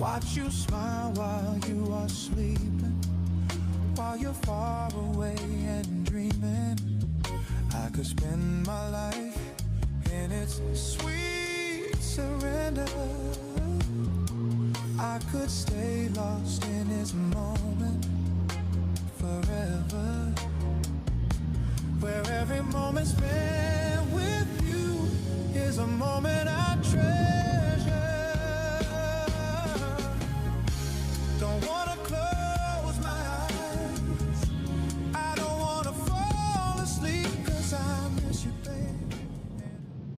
Watch you smile while you are sleeping, while you're far away and dreaming. I could spend my life in its sweet surrender. I could stay lost in its moment forever, where every moment spent with you is a moment I treasure.